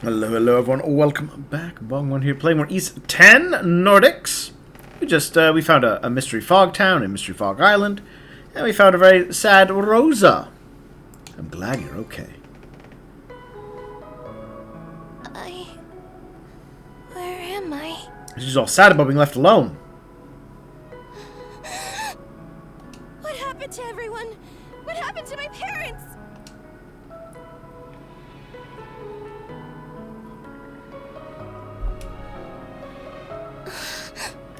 Hello, hello everyone. Welcome back. BogMod here, playing more East 10 Nordics. We found a mystery fog town in Mystery Fog Island, and we found a very sad Rosa. I'm glad you're okay. Where am I? She's all sad about being left alone. What happened to everyone? What happened to my parents?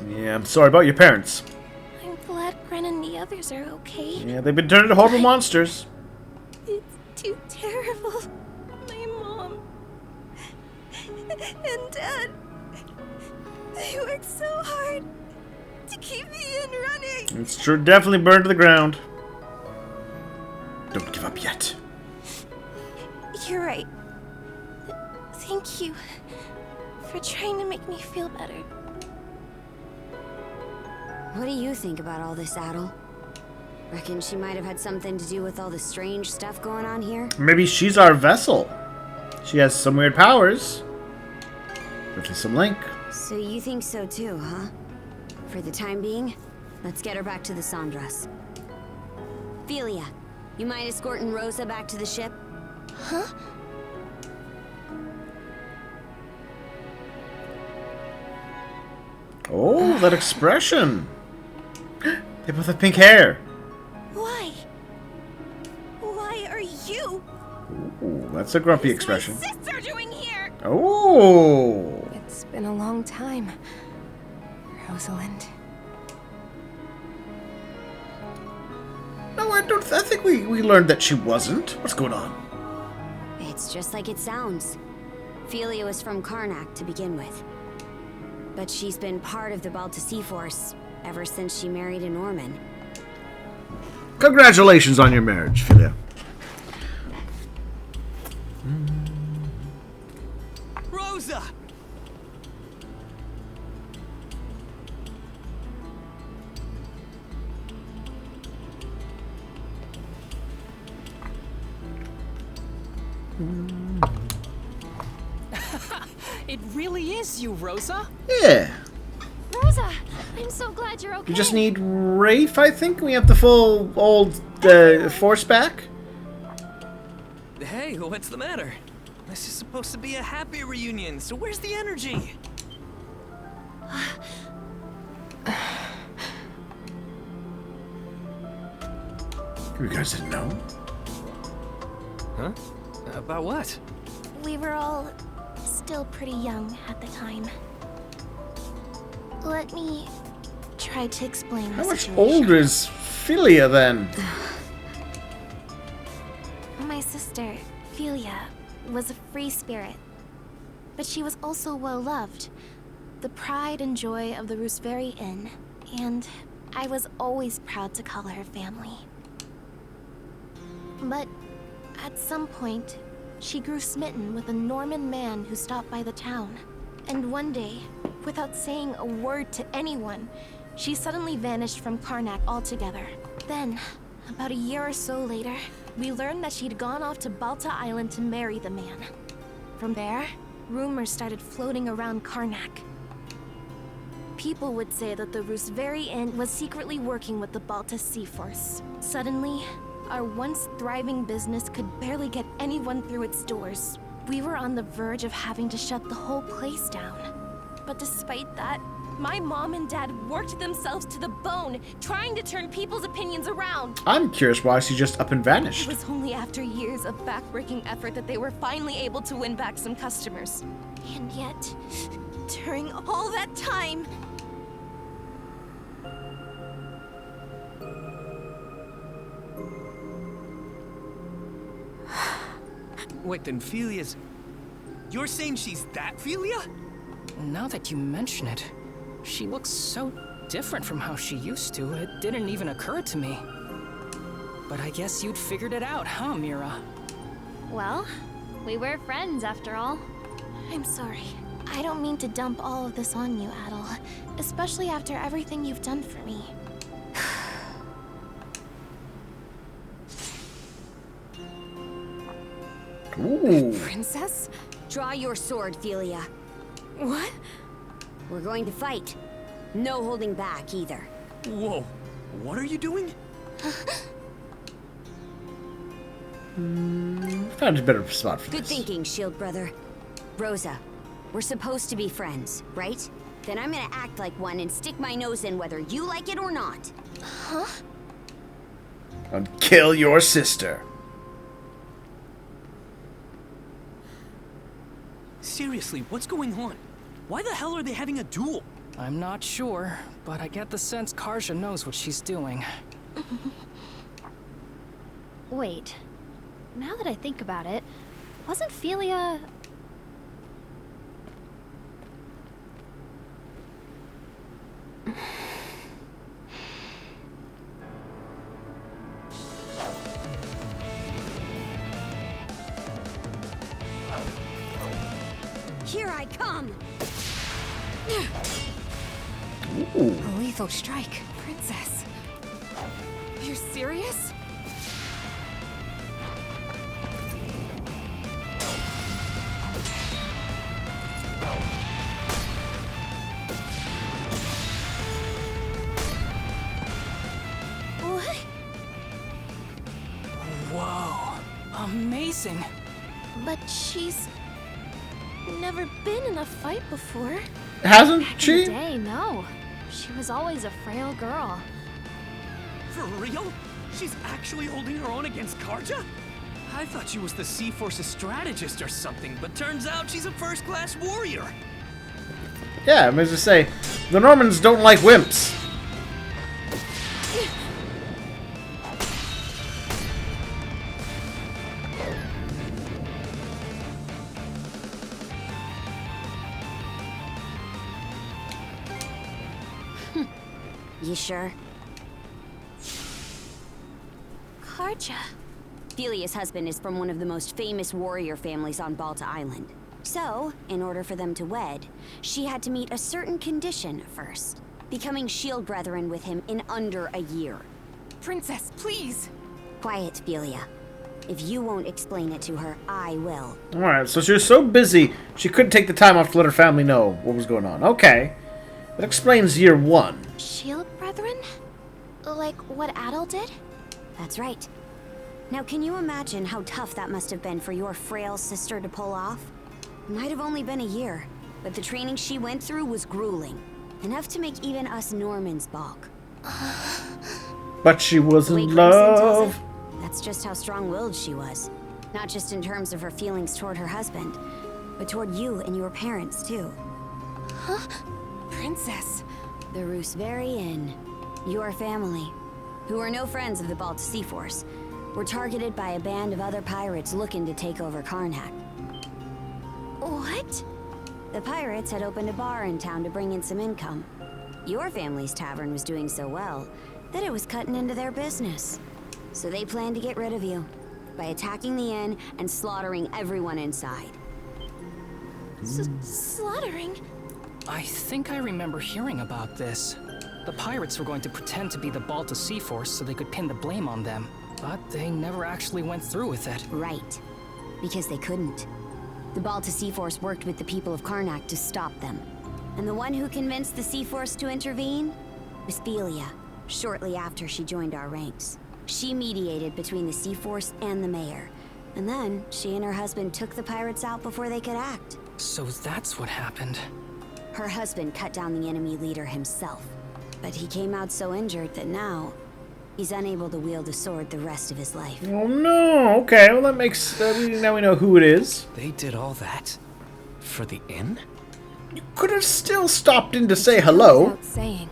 Yeah, I'm sorry about your parents. I'm glad Gren and the others are okay. Yeah, they've been turned into horrible monsters. It's too terrible. My mom and Dad, they worked so hard to keep me in running. It's true, definitely burned to the ground. Don't give up yet. You're right. Thank you for trying to make me feel better. What do you think about all this, Adel? Reckon she might have had something to do with all the strange stuff going on here? Maybe she's our vessel. She has some weird powers. Definitely some link. So you think so too, huh? For the time being, let's get her back to the Sandras. Philia, you mind escorting Rosa back to the ship? Huh? Oh, that expression. They both have pink hair. Why? Why are you? Ooh, that's a grumpy expression. What's my sister doing here? Oh. It's been a long time, Rosalind. No, I think we learned that she wasn't. What's going on? It's just like it sounds. Philia was from Karnak to begin with. But she's been part of the Balta Sea Force ever since she married a Norman. Congratulations on your marriage, Philia. Rosa! It really is you, Rosa. Yeah. Rosa, I'm so glad you're okay. You just need Rafe, I think. We have the full old force back. Hey, what's the matter? This is supposed to be a happy reunion, so where's the energy? You guys didn't know? Huh? About what? We were all still pretty young at the time. Let me try to explain the How much situation. older is Philia then? My sister, Philia, was a free spirit. But she was also well-loved. The pride and joy of the Rooseveri Inn. And I was always proud to call her family. But at some point, she grew smitten with a Norman man who stopped by the town. And one day, without saying a word to anyone, she suddenly vanished from Karnak altogether. Then, about a year or so later, we learned that she'd gone off to Balta Island to marry the man. From there, rumors started floating around Karnak. People would say that the Rooseveri Inn was secretly working with the Balta Sea Force. Suddenly, our once thriving business could barely get anyone through its doors. We were on the verge of having to shut the whole place down. But despite that, my mom and dad worked themselves to the bone, trying to turn people's opinions around. I'm curious why she just up and It vanished. was only after years of backbreaking effort that they were finally able to win back some customers. And yet, during all that time, Wait, then Philia's... You're saying she's that Philia? Now that you mention it, she looks so different from how she used to, it didn't even occur to me. But I guess you'd figured it out, huh, Mira? Well, we were friends after all. I'm sorry. I don't mean to dump all of this on you, Adel. Especially after everything you've done for me. Ooh. Princess? Draw your sword, Philia. What? We're going to fight. No holding back, either. Whoa. What are you doing? Found a better spot for Good this. thinking, Shield Brother. Rosa, we're supposed to be friends, right? Then I'm gonna act like one and stick my nose in whether you like it or not. Huh? And kill your sister. Seriously, what's going on? Why the hell are they having a duel? I'm not sure, but I get the sense Karja knows what she's doing. Wait. Now that I think about it, wasn't Philia... Here I come! Ooh. A lethal strike. Princess. You're serious? What? Whoa. Amazing. But she's never been in a fight before. Hasn't Back in the she? day, no. She was always a frail girl. For real? She's actually holding her own against Karja? I thought she was the Sea Force's strategist or something, but turns out she's a first-class warrior. Yeah, I was to say, the Normans don't like wimps. You sure? Karja. Philia's husband is from one of the most famous warrior families on Balta Island. So, in order for them to wed, she had to meet a certain condition first. Becoming shield brethren with him in under a year. Princess, please! Quiet, Philia. If you won't explain it to her, I will. Alright, so she was so busy, she couldn't take the time off to let her family know what was going on. Okay. That explains year one. Shield Brethren? Like what Adel did? That's right. Now, can you imagine how tough that must have been for your frail sister to pull off? It might have only been a year, but the training she went through was grueling. Enough to make even us Normans balk. But she was The way in Crimson tells love. it, that's just how strong-willed she was. Not just in terms of her feelings toward her husband, but toward you and your parents, too. Princess. The Roos very Inn, your family, who are no friends of the Balta Sea Force, were targeted by a band of other pirates looking to take over Karnak. What? The pirates had opened a bar in town to bring in some income. Your family's tavern was doing so well that it was cutting into their business. So they planned to get rid of you by attacking the inn and slaughtering everyone inside. Slaughtering? I think I remember hearing about this. The pirates were going to pretend to be the Balta Sea Force so they could pin the blame on them. But they never actually went through with it. Right. Because they couldn't. The Balta Sea Force worked with the people of Karnak to stop them. And the one who convinced the Sea Force to intervene was Philia, shortly after she joined our ranks. She mediated between the Sea Force and the mayor. And then, she and her husband took the pirates out before they could act. So that's what happened. Her husband cut down the enemy leader himself. But he came out so injured that now, he's unable to wield a sword the rest of his life. Oh no, okay, well that makes, now we know who it is. They did all that? For the inn? You could have still stopped in to say hello. Without saying.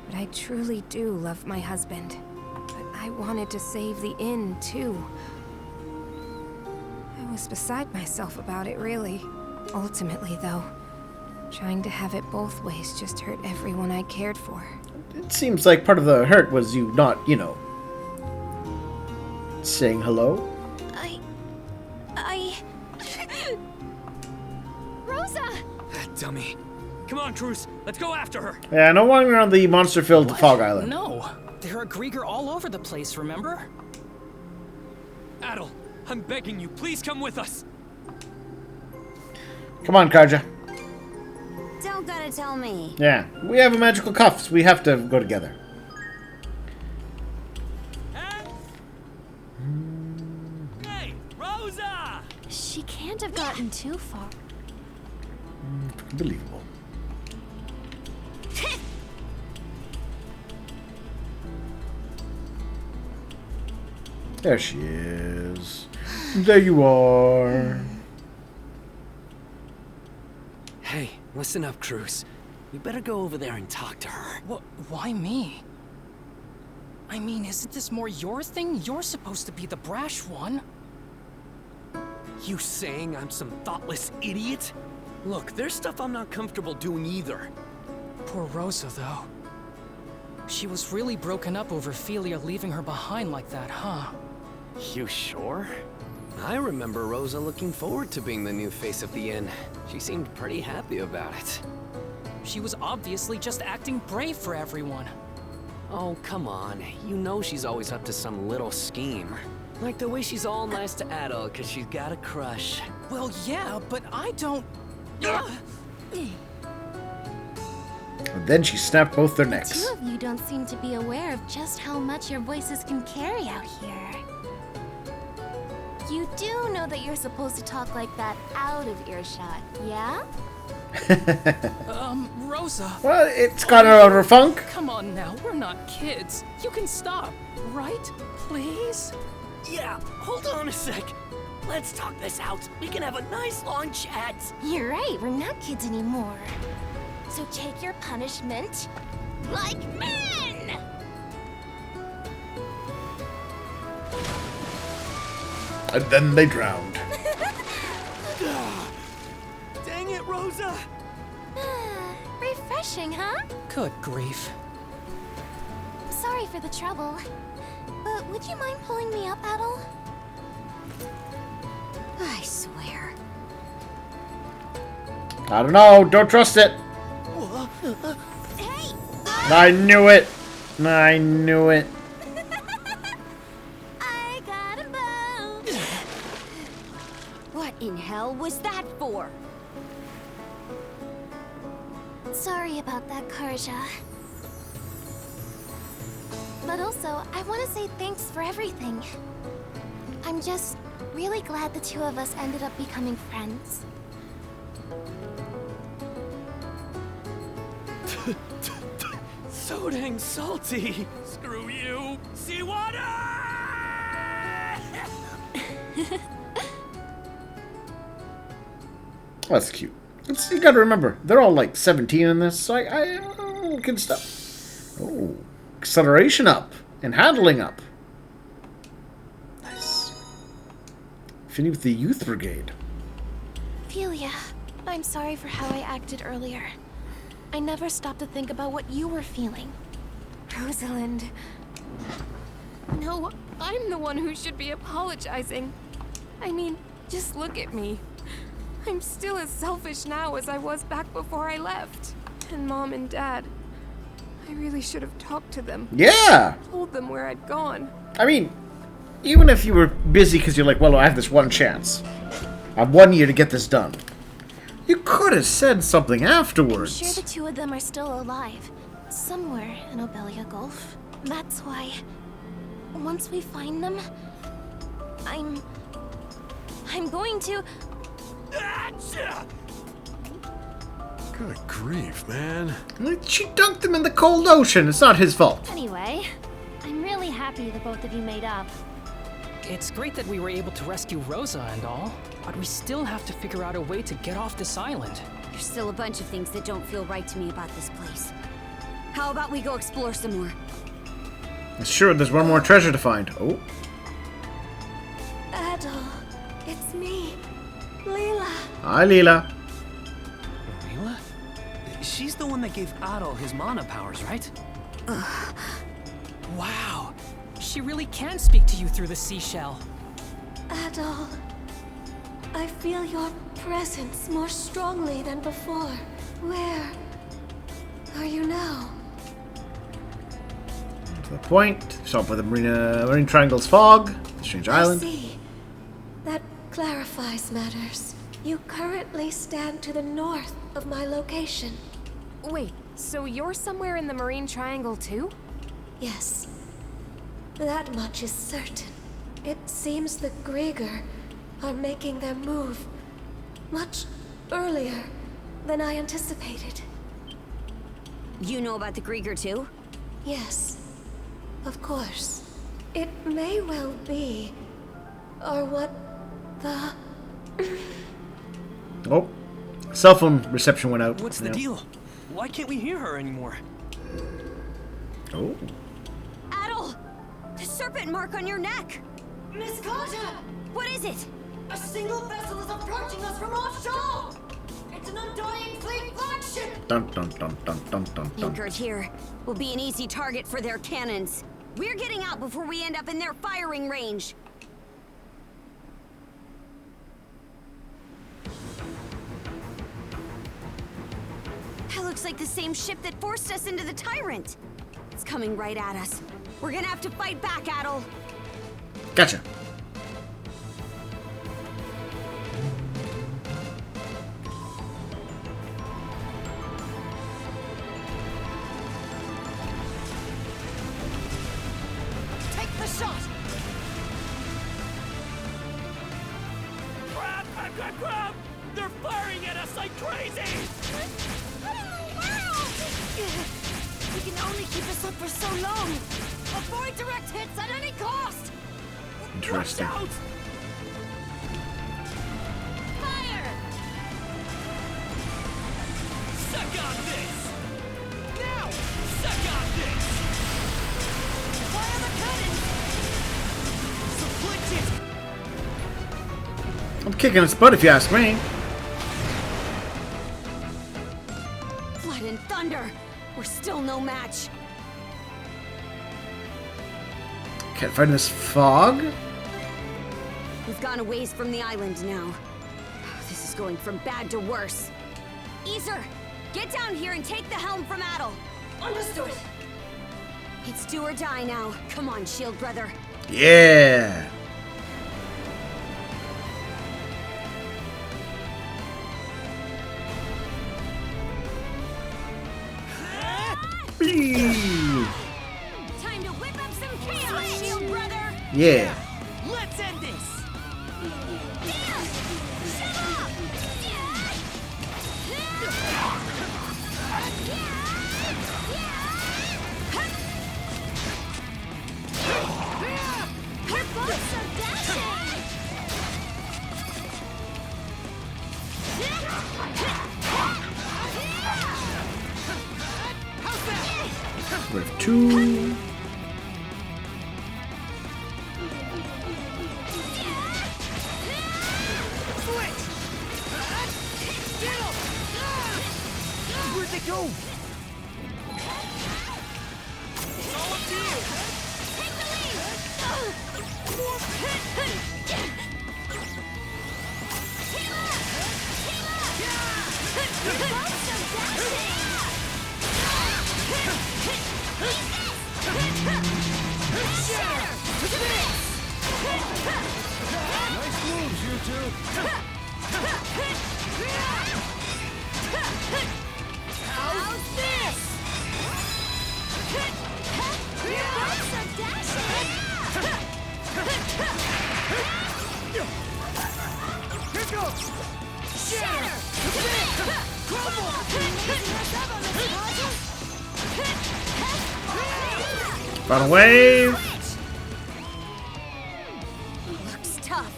But I truly do love my husband. But I wanted to save the inn, too. I was beside myself about it, really. Ultimately, though, trying to have it both ways just hurt everyone I cared for. It seems like part of the hurt was you not, saying hello. Rosa! That dummy. Come on, Cruz. Let's go after her. Yeah, no wandering around the monster-filled What? Fog Island. No. There are Grieger all over the place, remember? Adel, I'm begging you, please come with us. Come on, Karja. Don't gotta tell me. Yeah, we have a magical cuffs. We have to go together. Hey, Rosa! She can't have gotten too far. Unbelievable. There she is. There you are. Hey, listen up, Cruz. We better go over there and talk to her. What? Why me? I mean, isn't this more your thing? You're supposed to be the brash one. You saying I'm some thoughtless idiot? Look, there's stuff I'm not comfortable doing either. Poor Rosa, though. She was really broken up over Philia leaving her behind like that, huh? You sure? I remember Rosa looking forward to being the new face of the inn. She seemed pretty happy about it. She was obviously just acting brave for everyone. Oh, come on. You know she's always up to some little scheme. Like the way she's all nice to Adol because she's got a crush. Well, yeah, but I don't... And then she snapped both their The necks. two of you don't seem to be aware of just how much your voices can carry out here. You do know that you're supposed to talk like that out of earshot, yeah? Rosa. Well, it's got her out of her funk. Come on now, we're not kids. You can stop, right? Please? Yeah, hold on a sec. Let's talk this out. We can have a nice long chat. You're right, we're not kids anymore. So take your punishment like men! And then they drowned. Dang it, Rosa! Refreshing, huh? Good grief. Sorry for the trouble. But would you mind pulling me up, Adol? I swear. I don't know. Don't trust it. Hey! I knew it. I knew it. I got 'em both! What in hell was that for? Sorry about that, Karja. But also, I want to say thanks for everything. I'm just really glad the two of us ended up becoming friends. So dang salty. Screw you. Seawater! That's cute. You gotta remember, they're all like 17 in this, so I good stuff. Oh, acceleration up and handling up. Nice. Fitting with the youth brigade. Philia, I'm sorry for how I acted earlier. I never stopped to think about what you were feeling. Rosalind. No, I'm the one who should be apologizing. I mean, just look at me. I'm still as selfish now as I was back before I left. And Mom and Dad, I really should have talked to them. Yeah! Told them where I'd gone. I mean, even if you were busy because you're like, well, I have this one chance. I have 1 year to get this done. You could have said something I'm afterwards. sure the two of them are still alive. Somewhere in Obelia Gulf. That's why, once we find them, I'm going to... Good grief, man. She dunked him in the cold ocean. It's not his fault. Anyway, I'm really happy the both of you made up. It's great that we were able to rescue Rosa and all, but we still have to figure out a way to get off this island. There's still a bunch of things that don't feel right to me about this place. How about we go explore some more? Sure, there's one more treasure to find. Oh. Adol, it's me, Leela. Hi, Leela. Leela? She's the one that gave Adol his mana powers, right? Wow, she really can speak to you through the seashell. Adol, I feel your presence more strongly than before. Where are you now? To the point. Stop with the Marine Triangle's fog. The strange island. I see. That clarifies matters. You currently stand to the north of my location. Wait, so you're somewhere in the Marine Triangle too? Yes. That much is certain. It seems the Grieger are making their move much earlier than I anticipated. You know about the Grieger too? Yes, of course. It may well be, or what the... Oh, cell phone reception went out. What's the deal? Why can't we hear her anymore? Oh. Adel! The serpent mark on your neck! Miss Carter! What is it? A single vessel is approaching us from offshore! It's an Undying Fleet flagship! Dun dun dun dun dun dun dun. Anchored here. Will be an easy target for their cannons. We're getting out before we end up in their firing range. That looks like the same ship that forced us into the Tyrant. It's coming right at us. We're gonna have to fight back, Adel. Gotcha. Take the shot! Crap! Crap! Crap! Crap! They're firing at us like crazy! We can only keep us up for so long! Avoid direct hits at any cost! Interesting. Watch out! Fire! Suck on this! Now! Suck on this! Fire the Afflict it! I'm kicking its butt if you ask me. Blood and thunder. We're still no match. Can't find this fog. We've gone a ways from the island now. This is going from bad to worse. Easer, get down here and take the helm from Adel. Understood! It's do or die now. Come on, shield brother. Yeah. Eee. Time to whip up some chaos, shield brother. Yeah. Let's end this! Her boats so dashing! We have two. Where'd they go? It's all up to you! Take the lead! Nice moves, you two. How's this? Here goes. Final wave. Looks tough.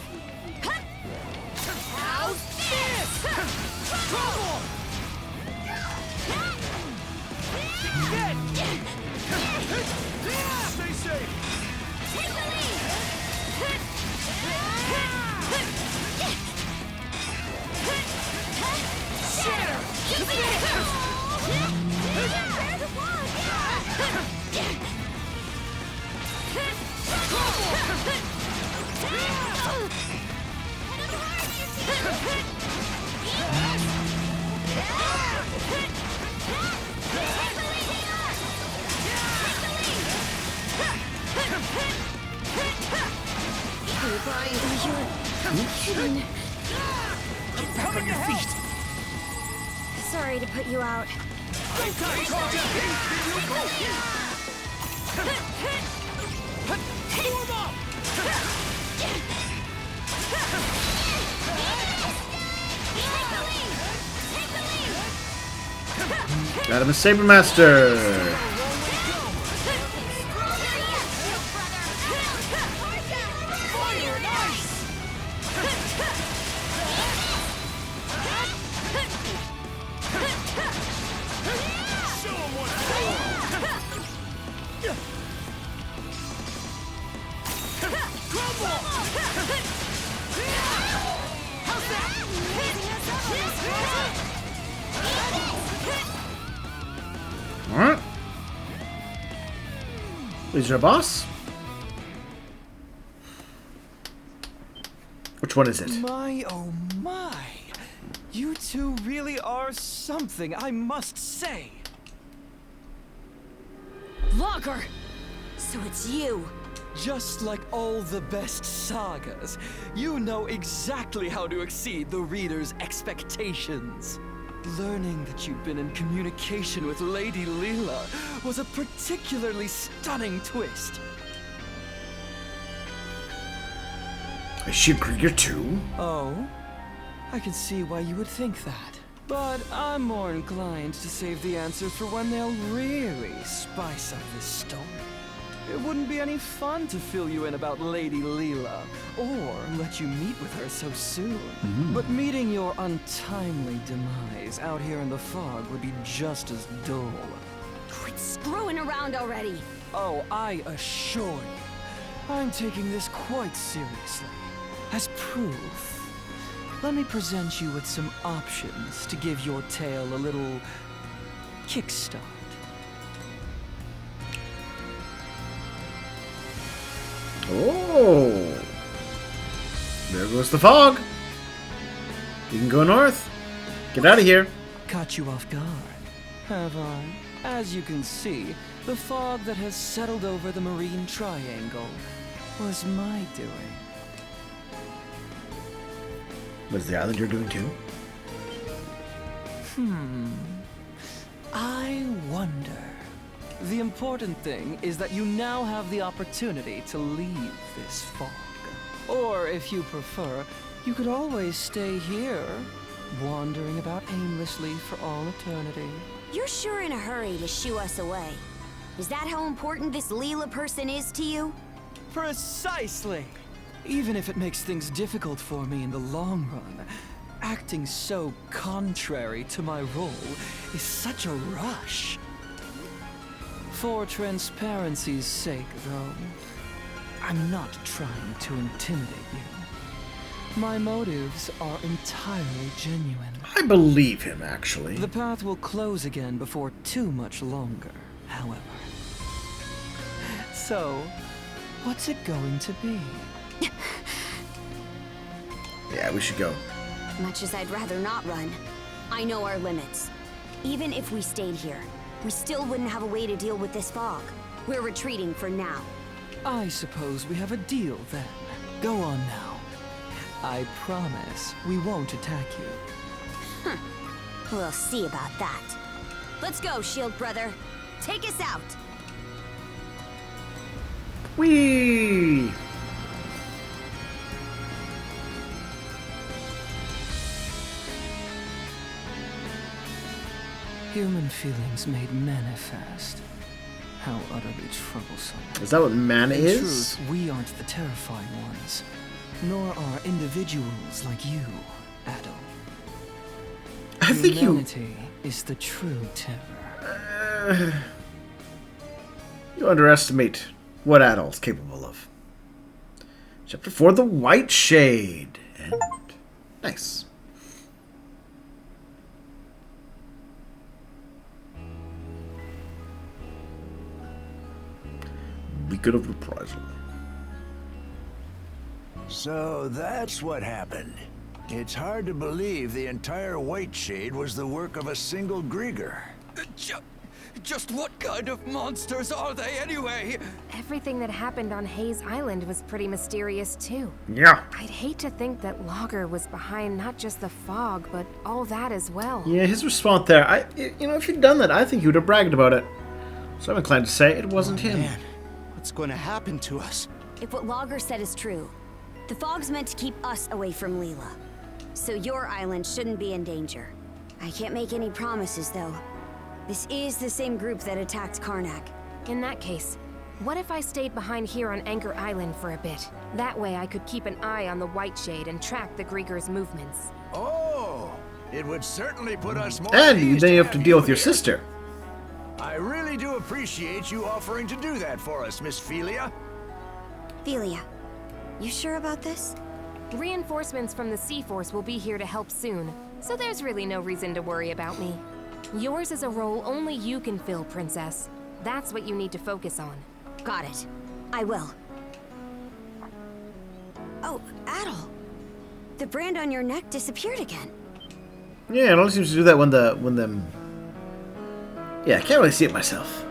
How's this? Trouble! Stay safe. Take the lead! back on your feet! Sorry to put you out. Got him a Saber Master. Alright. Is your boss? Which one is it? My, oh my. You two really are something, I must say. Vlogger! So it's you. Just like all the best sagas, you know exactly how to exceed the reader's expectations. Learning that you've been in communication with Lady Leela was a particularly stunning twist. Is she a Krieger too? Oh? I can see why you would think that. But I'm more inclined to save the answers for when they'll really spice up this story. It wouldn't be any fun to fill you in about Lady Leela, or let you meet with her so soon. But meeting your untimely demise out here in the fog would be just as dull. Quit screwing around already. Oh, I assure you, I'm taking this quite seriously. As proof, let me present you with some options to give your tale a little kickstart. Oh, there goes the fog. You can go north. Get out of here. Caught you off guard, have I? As you can see, the fog that has settled over the Marine Triangle was my doing. Was the island you're doing too? I wonder. The important thing is that you now have the opportunity to leave this fog. Or, if you prefer, you could always stay here, wandering about aimlessly for all eternity. You're sure in a hurry to shoo us away. Is that how important this Leela person is to you? Precisely! Even if it makes things difficult for me in the long run, acting so contrary to my role is such a rush. For transparency's sake, though, I'm not trying to intimidate you. My motives are entirely genuine. I believe him, actually. The path will close again before too much longer, however. So, what's it going to be? Yeah, we should go. Much as I'd rather not run, I know our limits. Even if we stayed here, we still wouldn't have a way to deal with this fog. We're retreating for now. I suppose we have a deal then. Go on now. I promise we won't attack you. We'll see about that. Let's go, Shield Brother. Take us out. Whee! Human feelings made manifest. How utterly troublesome. Is that what man In is? truth, we aren't the terrifying ones, nor are individuals like you, Adol. I think Humanity is the true terror. you underestimate what Adol's capable of. Chapter 4, The White Shade. And nice. Beacon of Reprisal. So that's what happened. It's hard to believe the entire White Shade was the work of a single Grieger. Just what kind of monsters are they anyway? Everything that happened on Hayes Island was pretty mysterious too. Yeah. I'd hate to think that Logger was behind not just the fog, but all that as well. Yeah, his response there, if he'd done that, I think he would have bragged about it. So I'm inclined to say it wasn't him. Man, what's going to happen to us? If what Logger said is true, the fog's meant to keep us away from Leela. So your island shouldn't be in danger. I can't make any promises, though. This is the same group that attacked Karnak. In that case, what if I stayed behind here on Anchor Island for a bit? That way I could keep an eye on the White Shade and track the Grieger's movements. Oh, it would certainly put us more And at ease then you to have to deal with your here. sister. I really do appreciate you offering to do that for us, Miss Felia. Felia, you sure about this? Reinforcements from the Sea Force will be here to help soon, so there's really no reason to worry about me. Yours is a role only you can fill, Princess. That's what you need to focus on. Got it. I will. Oh, Adel. The brand on your neck disappeared again. Yeah, it only seems to do that when them. Yeah, I can't really see it myself.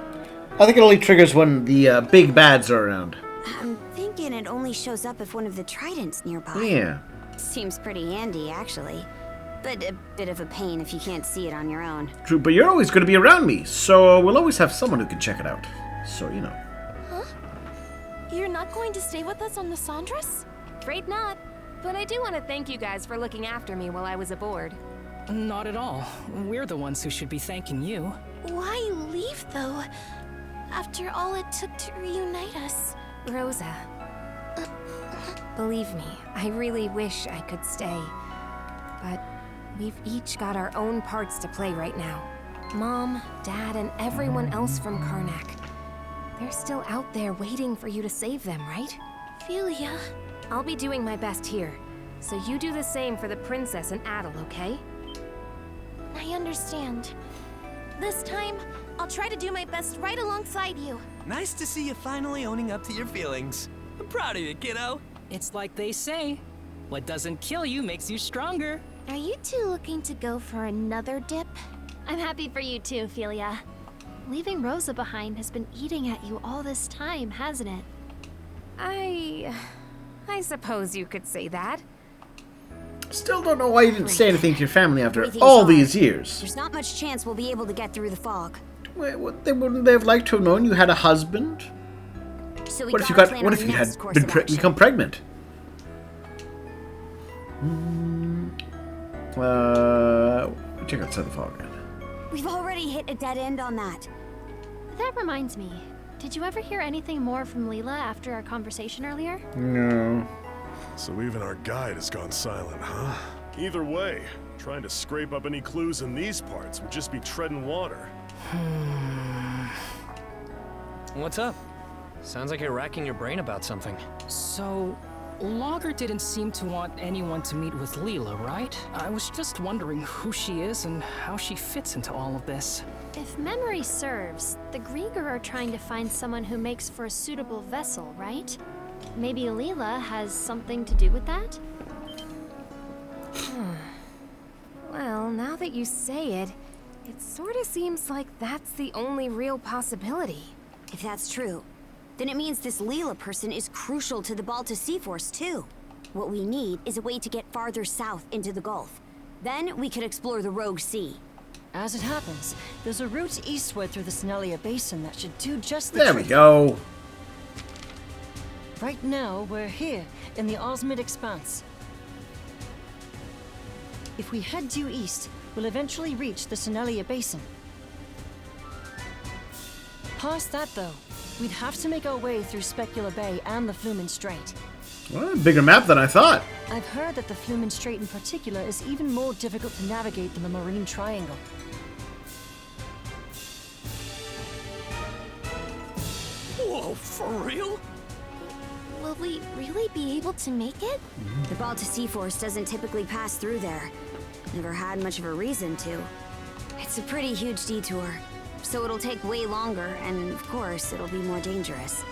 I think it only triggers when the big bads are around. I'm thinking it only shows up if one of the tridents nearby. Yeah. Seems pretty handy, actually. But a bit of a pain if you can't see it on your own. True, but you're always going to be around me, so we'll always have someone who can check it out. So, you know. Huh? You're not going to stay with us on the Sandras? Afraid not. But I do want to thank you guys for looking after me while I was aboard. Not at all. We're the ones who should be thanking you. Why leave, though? After all it took to reunite us. Rosa. Believe me, I really wish I could stay. But we've each got our own parts to play right now. Mom, Dad, and everyone else from Karnak. They're still out there waiting for you to save them, right? Felia. I'll be doing my best here. So you do the same for the Princess and Adel, okay? I understand. This time, I'll try to do my best right alongside you. Nice to see you finally owning up to your feelings. I'm proud of you, kiddo. It's like they say, what doesn't kill you makes you stronger. Are you two looking to go for another dip? I'm happy for you too, Felia. Leaving Rosa behind has been eating at you all this time, hasn't it? I suppose you could say that. Still don't know why you didn't say anything to your family after Everything's all hard. these years. There's not much chance we'll be able to get through the fog. Wait, wouldn't they have liked to have known you had a husband? So we What if you gotta got? plan What our if you next had course of action. become pregnant? Check outside the fog. We've already hit a dead end on that. That reminds me. Did you ever hear anything more from Leela after our conversation earlier? No. So even our guide has gone silent, huh? Either way, trying to scrape up any clues in these parts would just be treading water. What's up? Sounds like you're racking your brain about something. So, Logger didn't seem to want anyone to meet with Leela, right? I was just wondering who she is and how she fits into all of this. If memory serves, the Grieger are trying to find someone who makes for a suitable vessel, right? Maybe Leela has something to do with that? Well, now that you say it, it sort of seems like that's the only real possibility. If that's true, then it means this Leela person is crucial to the Balta Sea Force, too. What we need is a way to get farther south into the Gulf. Then we could explore the Rogue Sea. As it happens, there's a route eastward through the Snelia Basin that should do just the There trick. we go. Right now, we're here, in the Osmid Expanse. If we head due east, we'll eventually reach the Snelia Basin. Past that, though, we'd have to make our way through Specular Bay and the Flumen Strait. Well, bigger map than I thought. I've heard that the Flumen Strait in particular is even more difficult to navigate than the Marine Triangle. Whoa, for real? Will we really be able to make it? The Balta Sea Force doesn't typically pass through there. Never had much of a reason to. It's a pretty huge detour, so it'll take way longer, and of course, it'll be more dangerous.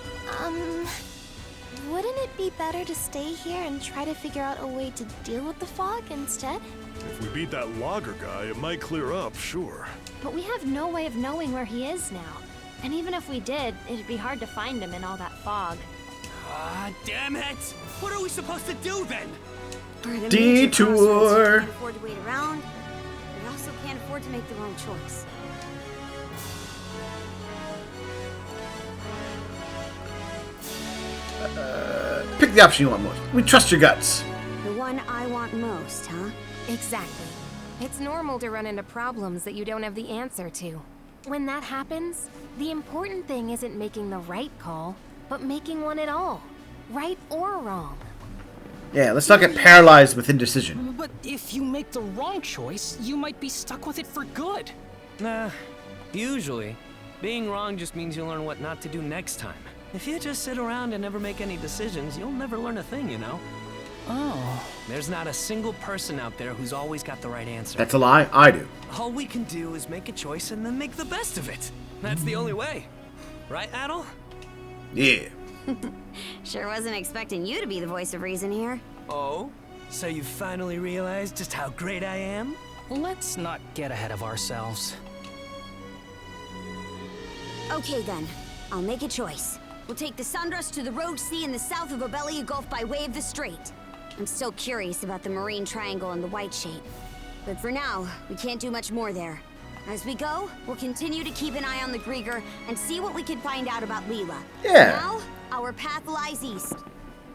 Wouldn't it be better to stay here and try to figure out a way to deal with the fog instead? If we beat that logger guy, it might clear up, sure. But we have no way of knowing where he is now. And even if we did, it'd be hard to find him in all that fog. Ah, damn it! What are we supposed to do then? We're at a major Detour. crossroads. We can't afford to wait around. We also can't afford to make the wrong choice. Pick the option you want most. We trust your guts. The one I want most, huh? Exactly. It's normal to run into problems that you don't have the answer to. When that happens, the important thing isn't making the right call, but making one at all. Right or wrong. Yeah, let's not get paralyzed with indecision. But if you make the wrong choice, you might be stuck with it for good. Nah, usually, being wrong just means you learn what not to do next time. If you just sit around and never make any decisions, you'll never learn a thing, you know? Oh. There's not a single person out there who's always got the right answer. That's a lie. I do. All we can do is make a choice and then make the best of it. That's the only way. Right, Adel? Yeah. Sure wasn't expecting you to be the voice of reason here. Oh? So you finally realized just how great I am? Let's not get ahead of ourselves. Okay then, I'll make a choice. We'll take the Sundress to the Rogue Sea in the south of Obelia Gulf by way of the Strait. I'm still curious about the Marine Triangle and the White Shape. But for now, we can't do much more there. As we go, we'll continue to keep an eye on the Grieger and see what we can find out about Leela. Yeah. Now, our path lies east.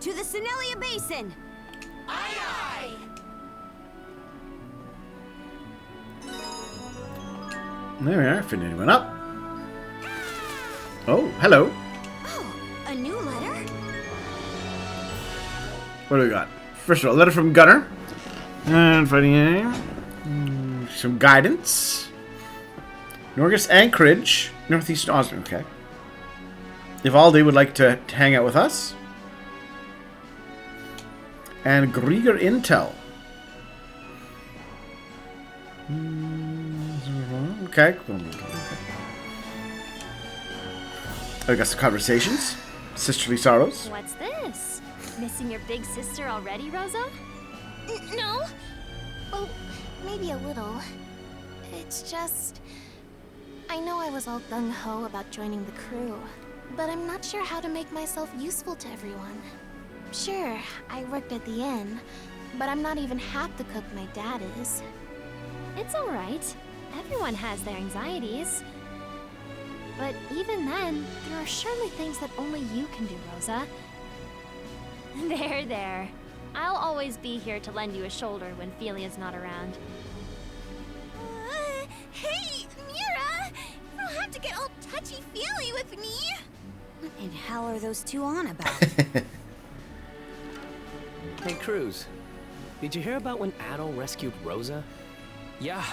To the Senilia Basin! Aye, aye! There we are. Finally went up. Oh, hello. Oh, a new letter? What do we got? First of all, a letter from Gunnar. And fighting some guidance. Nordics Anchorage, northeast Osmond. Okay. Ivaldi would like to hang out with us. And Grieger Intel. Okay. I got some conversations. Sisterly sorrows. What's this? Missing your big sister already, Rosa? No. Well, maybe a little. It's just... I know I was all gung-ho about joining the crew, but I'm not sure how to make myself useful to everyone. Sure, I worked at the inn, but I'm not even half the cook my dad is. It's alright. Everyone has their anxieties. But even then, there are surely things that only you can do, Rosa. There. I'll always be here to lend you a shoulder when Felia's not around. Hey, Mira! You don't have to get all touchy-feely with me! What in hell are those two on about? Hey, Cruz. Did you hear about when Adel rescued Rosa? Yeah.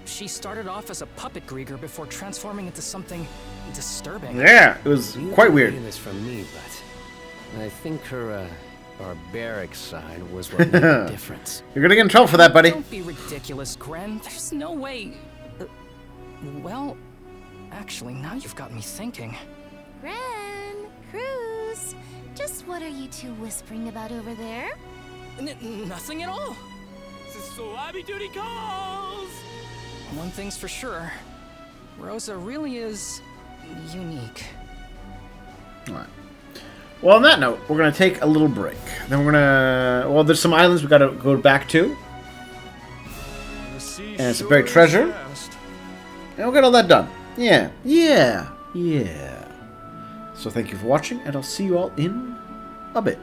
She started off as a puppet Grieger before transforming into something disturbing. Yeah, it was quite weird. This from me, but I think her barbaric side was what made the difference. You're gonna get in trouble for that, buddy. Don't be ridiculous, Gren. There's no way. Well, actually, now you've got me thinking. Ren, Cruz, just what are you two whispering about over there? Nothing at all. So Abby Duty calls! One thing's for sure. Rosa really is unique. Alright. Well, on that note, we're going to take a little break. Then we're going to... Well, there's some islands we got to go back to. And it's a buried treasure. And we'll get all that done. Yeah. So thank you for watching, and I'll see you all in a bit.